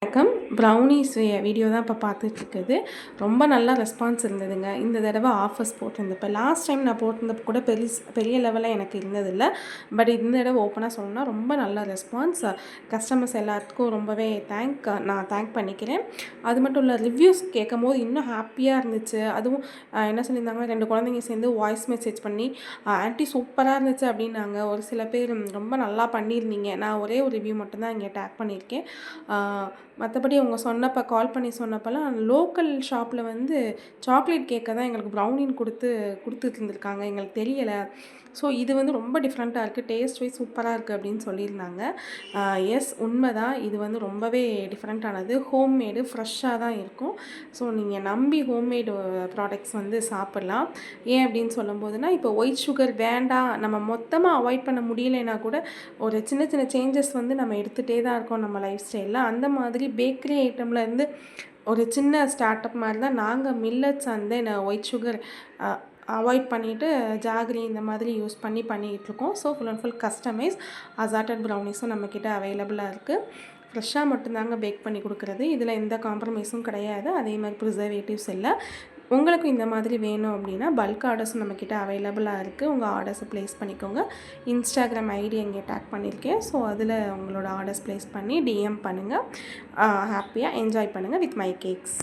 வணக்கம். Brownies video தான் இப்போ பார்த்துட்ருக்குது. ரொம்ப நல்லா ரெஸ்பான்ஸ் இருந்ததுங்க. இந்த தடவை ஆஃபர்ஸ் போட்டிருந்தப்போ லாஸ்ட் டைம் நான் போட்டிருந்தப்போ கூட பெரிய லெவலில் எனக்கு இருந்ததில்ல. பட் இந்த தடவை ஓப்பனாக சொல்லணும்னா ரொம்ப நல்ல ரெஸ்பான்ஸ். கஸ்டமர்ஸ் எல்லாத்துக்கும் ரொம்பவே நான் தேங்க் பண்ணிக்கிறேன். அது மட்டும் இல்லை, ரிவ்யூஸ் கேட்கும்போது இன்னும் ஹாப்பியாக இருந்துச்சு. அதுவும் என்ன சொல்லியிருந்தாங்க, 2 குழந்தைங்க சேர்ந்து வாய்ஸ் மெசேஜ் பண்ணி ஆன்ட்டி சூப்பராக இருந்துச்சு அப்படின்னாங்க. ஒரு சில பேர் ரொம்ப நல்லா பண்ணியிருந்தீங்க. நான் ஒரே ஒரு ரிவ்யூ மட்டும்தான் இங்கே டேக் பண்ணியிருக்கேன். மற்றபடி அவங்க கால் பண்ணி சொன்னப்போலாம் லோக்கல் ஷாப்பில் சாக்லேட் கேக்கை தான் எங்களுக்கு ப்ரௌனின்னு கொடுத்துட்டு இருந்திருக்காங்க. எங்களுக்கு தெரியலை. ஸோ இது ரொம்ப டிஃப்ரெண்ட்டாக இருக்குது, டேஸ்ட் வைஸ் சூப்பராக இருக்குது அப்படின்னு சொல்லியிருந்தாங்க. எஸ், உண்மை தான். இது ரொம்பவே டிஃப்ரெண்ட்டானது. ஹோம்மேடு ஃப்ரெஷ்ஷாக தான் இருக்கும். ஸோ நீங்கள் நம்பி ஹோம்மேடு ப்ராடக்ட்ஸ் சாப்பிட்லாம். ஏன் அப்படின்னு சொல்லும்போதுனா, இப்போ ஒயிட் சுகர் வேண்டாம், நம்ம மொத்தமாக அவாய்ட் பண்ண முடியலைன்னா கூட ஒரு சின்ன சின்ன சேஞ்சஸ் நம்ம எடுத்துகிட்டே தான் இருக்கோம் நம்ம லைஃப் ஸ்டைலில். அந்த மாதிரி பேக்கரி ஐட்டம்லேருந்து ஒரு சின்ன ஸ்டார்ட் அப் மாதிரி தான் நாங்கள் மில்லட்ஸ் ஒயிட் சுகர் அவாய்ட் பண்ணிவிட்டு ஜாகரி இந்த மாதிரி யூஸ் பண்ணிகிட்ருக்கோம். So full and full customised assorted ப்ரௌனிஸும் நம்மக்கிட்ட அவைலபிளாக இருக்குது. ஃப்ரெஷ்ஷாக மட்டும்தாங்க பேக் பண்ணி கொடுக்குறது. இதில் எந்த காம்ப்ரமைஸும் கிடையாது. அதே மாதிரி ப்ரிசர்வேட்டிவ்ஸ் இல்லை. உங்களுக்கும் இந்த மாதிரி வேணும் அப்படின்னா பல்க் ஆர்டர்ஸும் நம்மக்கிட்ட அவைலபிளாக இருக்குது. உங்கள் ஆர்டர்ஸை ப்ளேஸ் பண்ணிக்கோங்க. இன்ஸ்டாகிராம் ஐடி இங்கே டேக் பண்ணியிருக்கேன். ஸோ அதில் உங்களோட ஆர்டர்ஸ் ப்ளேஸ் பண்ணி டிஎம் பண்ணுங்கள். ஹாப்பியாக என்ஜாய் பண்ணுங்கள் வித் மை கேக்ஸ்.